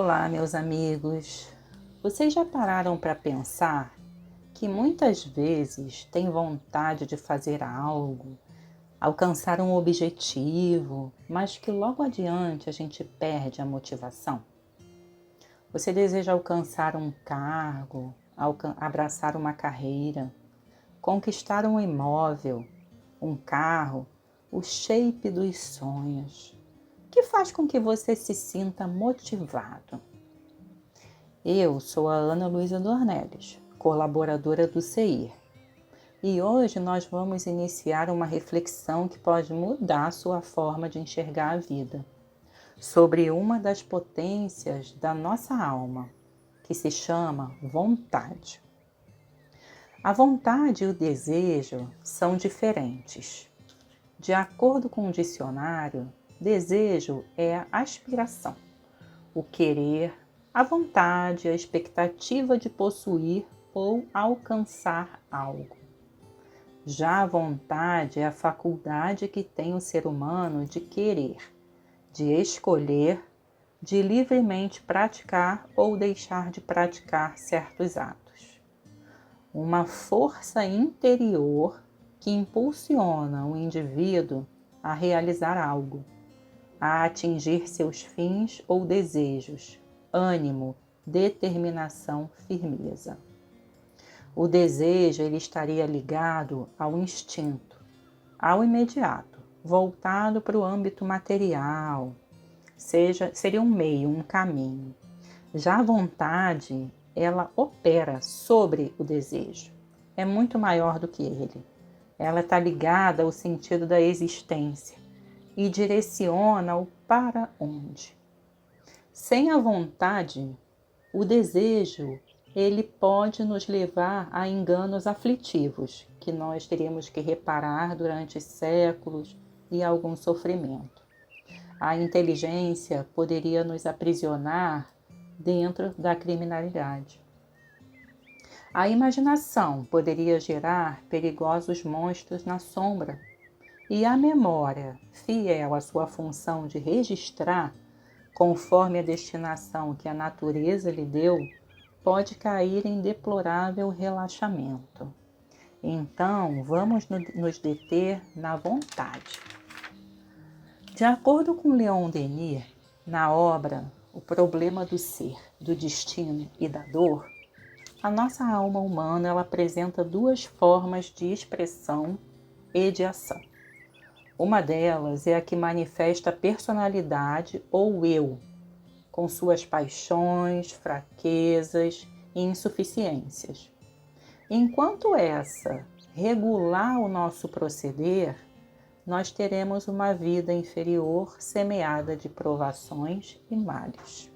Olá, meus amigos. Vocês já pararam para pensar que muitas vezes tem vontade de fazer algo, alcançar um objetivo, mas que logo adiante a gente perde a motivação? Você deseja alcançar um cargo, abraçar uma carreira, conquistar um imóvel, um carro, o shape dos sonhos, que faz com que você se sinta motivado. Eu sou a Ana Luísa Dornelles, colaboradora do CEIR, e hoje nós vamos iniciar uma reflexão que pode mudar a sua forma de enxergar a vida, sobre uma das potências da nossa alma, que se chama vontade. A vontade e o desejo são diferentes. De acordo com o dicionário, desejo é a aspiração, o querer, a vontade, a expectativa de possuir ou alcançar algo. Já a vontade é a faculdade que tem o ser humano de querer, de escolher, de livremente praticar ou deixar de praticar certos atos. Uma força interior que impulsiona o indivíduo a realizar algo, a atingir seus fins ou desejos, ânimo, determinação, firmeza. O desejo ele estaria ligado ao instinto, ao imediato, voltado para o âmbito material, seria um meio, um caminho. Já a vontade, ela opera sobre o desejo, é muito maior do que ele. Ela está ligada ao sentido da existência e direciona o para onde. Sem a vontade, o desejo, ele pode nos levar a enganos aflitivos, que nós teríamos que reparar durante séculos e algum sofrimento. A inteligência poderia nos aprisionar dentro da criminalidade. A imaginação poderia gerar perigosos monstros na sombra, e a memória, fiel à sua função de registrar, conforme a destinação que a natureza lhe deu, pode cair em deplorável relaxamento. Então, vamos nos deter na vontade. De acordo com Leon Denis, na obra O Problema do Ser, do Destino e da Dor, a nossa alma humana ela apresenta duas formas de expressão e de ação. Uma delas é a que manifesta a personalidade ou eu, com suas paixões, fraquezas e insuficiências. Enquanto essa regular o nosso proceder, nós teremos uma vida inferior semeada de provações e males.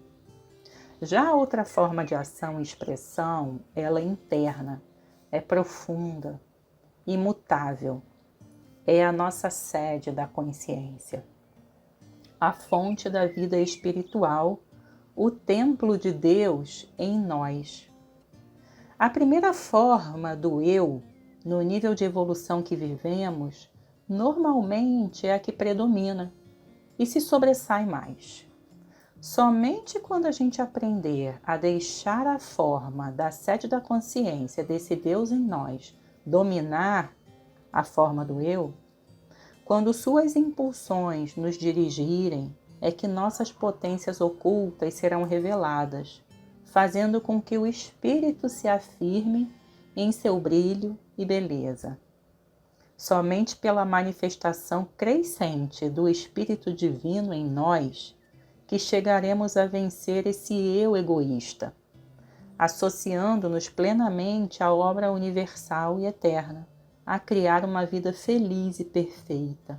Já a outra forma de ação e expressão, ela é interna, é profunda, imutável. É a nossa sede da consciência, a fonte da vida espiritual, o templo de Deus em nós. A primeira forma do eu, no nível de evolução que vivemos, normalmente é a que predomina e se sobressai mais. Somente quando a gente aprender a deixar a forma da sede da consciência desse Deus em nós dominar a forma do eu, quando suas impulsões nos dirigirem, é que nossas potências ocultas serão reveladas, fazendo com que o espírito se afirme em seu brilho e beleza. Somente pela manifestação crescente do Espírito Divino em nós, que chegaremos a vencer esse eu egoísta, associando-nos plenamente à obra universal e eterna, a criar uma vida feliz e perfeita.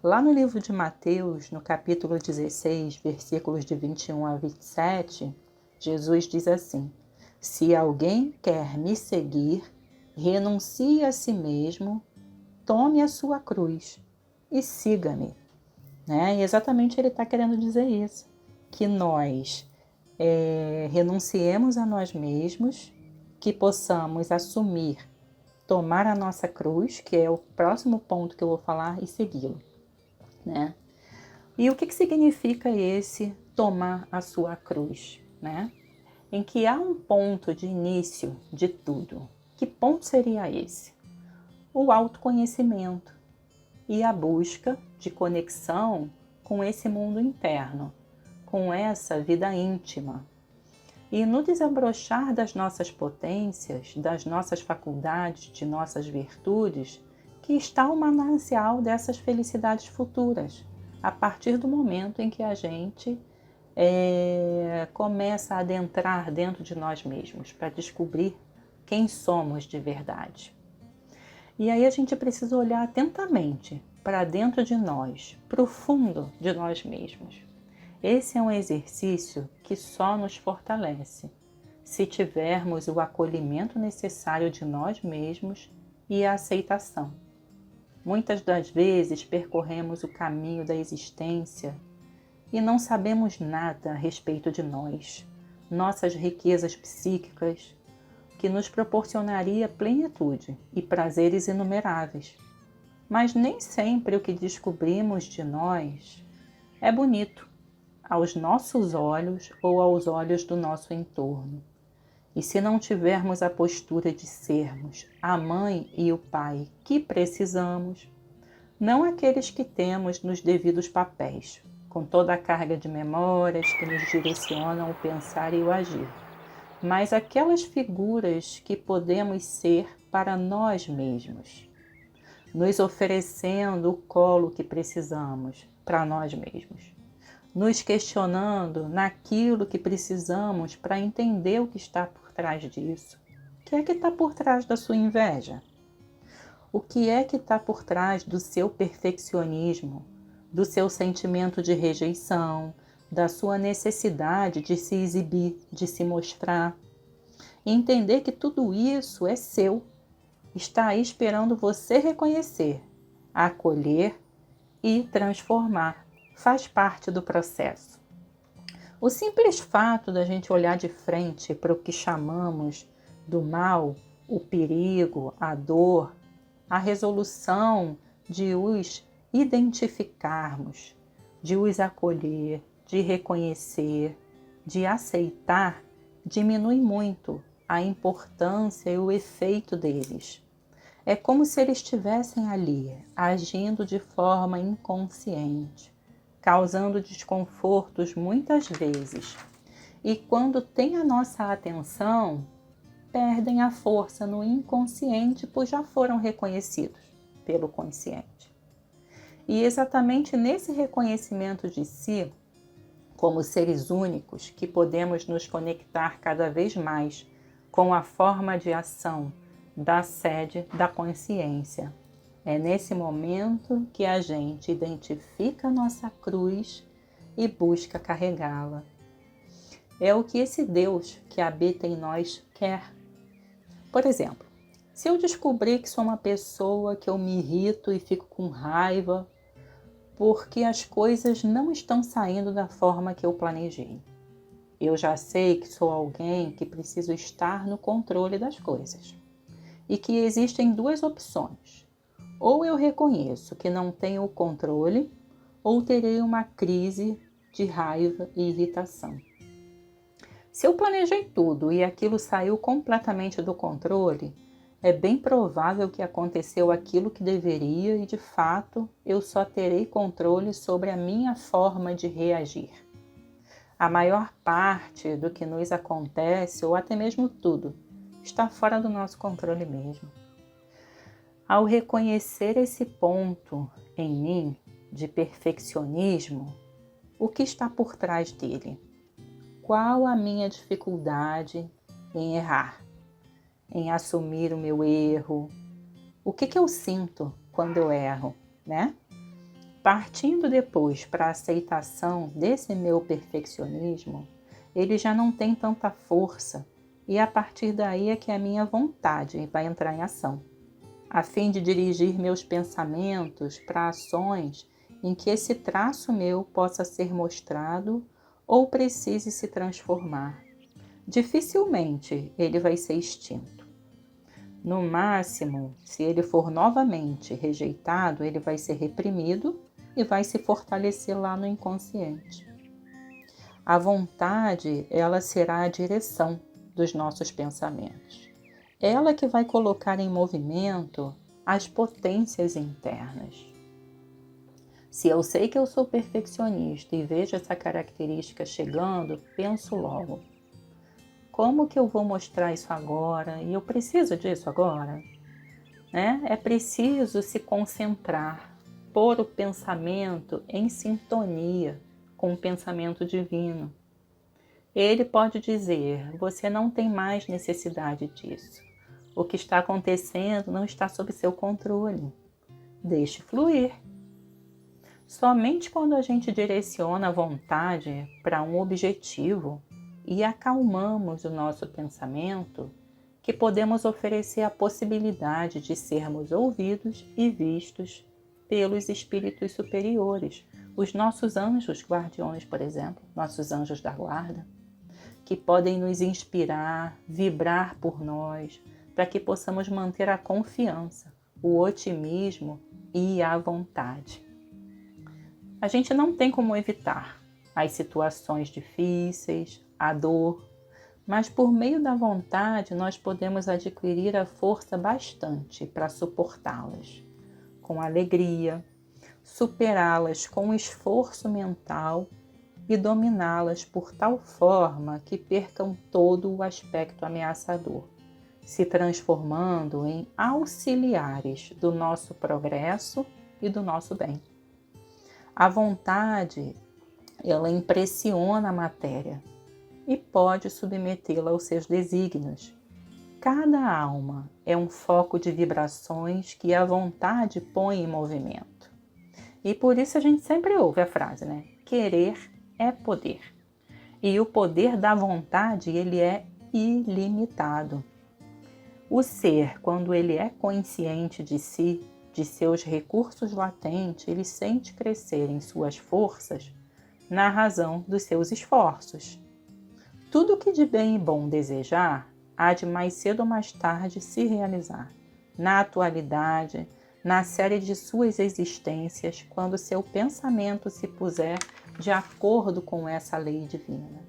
Lá no livro de Mateus, no capítulo 16, versículos de 21 a 27, Jesus diz assim: se alguém quer me seguir, renuncie a si mesmo, tome a sua cruz e siga-me. E exatamente ele está querendo dizer isso, que nós renunciemos a nós mesmos, que possamos assumir, tomar a nossa cruz, que é o próximo ponto que eu vou falar, e segui-lo. E o que significa esse tomar a sua cruz, né? Em que há um ponto de início de tudo. Que ponto seria esse? O autoconhecimento e a busca de conexão com esse mundo interno, com essa vida íntima. E no desabrochar das nossas potências, das nossas faculdades, de nossas virtudes, que está o manancial dessas felicidades futuras, a partir do momento em que a gente começa a adentrar dentro de nós mesmos, para descobrir quem somos de verdade. E aí a gente precisa olhar atentamente para dentro de nós, para o fundo de nós mesmos. Esse é um exercício que só nos fortalece, se tivermos o acolhimento necessário de nós mesmos e a aceitação. Muitas das vezes percorremos o caminho da existência e não sabemos nada a respeito de nós, nossas riquezas psíquicas, que nos proporcionaria plenitude e prazeres inumeráveis. Mas nem sempre o que descobrimos de nós é bonito aos nossos olhos ou aos olhos do nosso entorno. E se não tivermos a postura de sermos a mãe e o pai que precisamos, não aqueles que temos nos devidos papéis, com toda a carga de memórias que nos direcionam o pensar e o agir, mas aquelas figuras que podemos ser para nós mesmos, nos oferecendo o colo que precisamos para nós mesmos, nos questionando naquilo que precisamos para entender o que está por trás disso. O que é que está por trás da sua inveja? O que é que está por trás do seu perfeccionismo, do seu sentimento de rejeição, da sua necessidade de se exibir, de se mostrar? E entender que tudo isso é seu, está aí esperando você reconhecer, acolher e transformar. Faz parte do processo. O simples fato da gente olhar de frente para o que chamamos do mal, o perigo, a dor, a resolução de os identificarmos, de os acolher, de reconhecer, de aceitar, diminui muito a importância e o efeito deles. É como se eles estivessem ali, agindo de forma inconsciente, causando desconfortos muitas vezes. E quando tem a nossa atenção, perdem a força no inconsciente, pois já foram reconhecidos pelo consciente. E exatamente nesse reconhecimento de si, como seres únicos, que podemos nos conectar cada vez mais com a forma de ação da sede da consciência. É nesse momento que a gente identifica a nossa cruz e busca carregá-la. É o que esse Deus que habita em nós quer. Por exemplo, se eu descobrir que sou uma pessoa que eu me irrito e fico com raiva porque as coisas não estão saindo da forma que eu planejei, eu já sei que sou alguém que preciso estar no controle das coisas e que existem duas opções. Ou eu reconheço que não tenho o controle, ou terei uma crise de raiva e irritação. Se eu planejei tudo e aquilo saiu completamente do controle, é bem provável que aconteceu aquilo que deveria e, de fato, eu só terei controle sobre a minha forma de reagir. A maior parte do que nos acontece, ou até mesmo tudo, está fora do nosso controle mesmo. Ao reconhecer esse ponto em mim de perfeccionismo, o que está por trás dele? Qual a minha dificuldade em errar, em assumir o meu erro? O que eu sinto quando eu erro, né? Partindo depois para a aceitação desse meu perfeccionismo, ele já não tem tanta força e a partir daí é que a minha vontade vai entrar em ação, a fim de dirigir meus pensamentos para ações em que esse traço meu possa ser mostrado ou precise se transformar. Dificilmente ele vai ser extinto. No máximo, se ele for novamente rejeitado, ele vai ser reprimido e vai se fortalecer lá no inconsciente. A vontade, ela será a direção dos nossos pensamentos. Ela que vai colocar em movimento as potências internas. Se eu sei que eu sou perfeccionista e vejo essa característica chegando, penso logo: como que eu vou mostrar isso agora? E eu preciso disso agora? É preciso se concentrar, pôr o pensamento em sintonia com o pensamento divino. Ele pode dizer: você não tem mais necessidade disso. O que está acontecendo não está sob seu controle. Deixe fluir. Somente quando a gente direciona a vontade para um objetivo e acalmamos o nosso pensamento, que podemos oferecer a possibilidade de sermos ouvidos e vistos pelos espíritos superiores, os nossos anjos guardiões, por exemplo, nossos anjos da guarda, que podem nos inspirar, vibrar por nós, para que possamos manter a confiança, o otimismo e a vontade. A gente não tem como evitar as situações difíceis, a dor, mas por meio da vontade nós podemos adquirir a força bastante para suportá-las com alegria, superá-las com esforço mental e dominá-las por tal forma que percam todo o aspecto ameaçador, se transformando em auxiliares do nosso progresso e do nosso bem. A vontade, ela impressiona a matéria e pode submetê-la aos seus desígnios. Cada alma é um foco de vibrações que a vontade põe em movimento. E por isso a gente sempre ouve a frase, Querer é poder. E o poder da vontade, ele é ilimitado. O ser, quando ele é consciente de si, de seus recursos latentes, ele sente crescer em suas forças na razão dos seus esforços. Tudo que de bem e bom desejar, há de mais cedo ou mais tarde se realizar. Na atualidade, na série de suas existências, quando seu pensamento se puser de acordo com essa lei divina.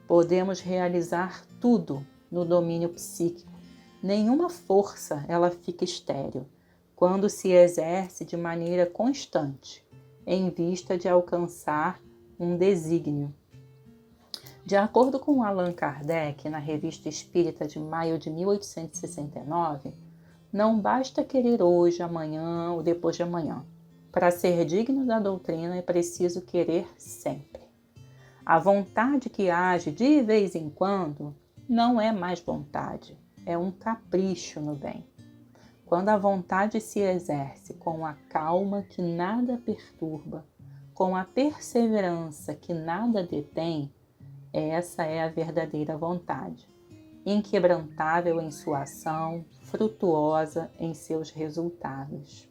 Podemos realizar tudo no domínio psíquico. Nenhuma força ela fica estéril quando se exerce de maneira constante, em vista de alcançar um desígnio. De acordo com Allan Kardec, na Revista Espírita de maio de 1869, não basta querer hoje, amanhã ou depois de amanhã. Para ser digno da doutrina é preciso querer sempre. A vontade que age de vez em quando não é mais vontade, é um capricho no bem. Quando a vontade se exerce com a calma que nada perturba, com a perseverança que nada detém, essa é a verdadeira vontade, inquebrantável em sua ação, frutuosa em seus resultados.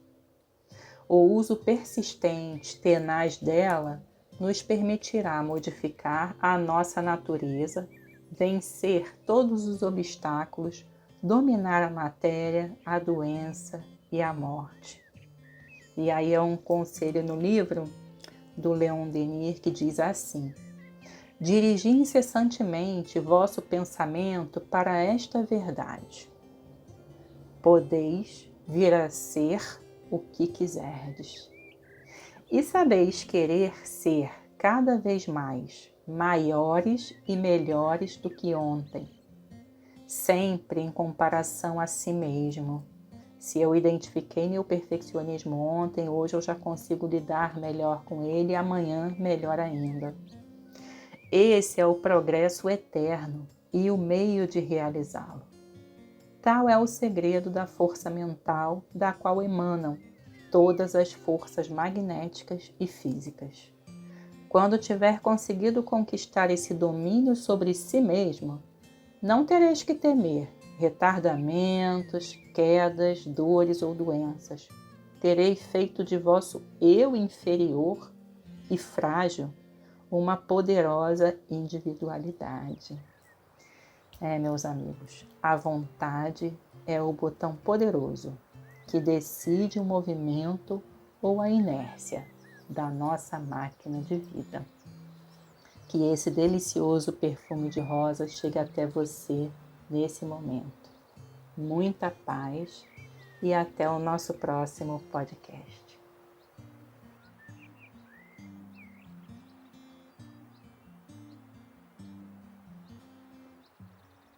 O uso persistente, tenaz dela, nos permitirá modificar a nossa natureza, vencer todos os obstáculos, dominar a matéria, a doença e a morte. E aí é um conselho no livro do Leon Denis que diz assim: dirigi incessantemente vosso pensamento para esta verdade. Podeis vir a ser o que quiserdes. E sabeis querer ser cada vez mais maiores e melhores do que ontem, sempre em comparação a si mesmo. Se eu identifiquei meu perfeccionismo ontem, hoje eu já consigo lidar melhor com ele e amanhã melhor ainda. Esse é o progresso eterno e o meio de realizá-lo. Tal é o segredo da força mental da qual emanam todas as forças magnéticas e físicas. Quando tiver conseguido conquistar esse domínio sobre si mesmo, não tereis que temer retardamentos, quedas, dores ou doenças. Terei feito de vosso eu inferior e frágil uma poderosa individualidade. Meus amigos, a vontade é o botão poderoso que decide o movimento ou a inércia da nossa máquina de vida. que esse delicioso perfume de rosa chegue até você nesse momento. Muita paz e até o nosso próximo podcast.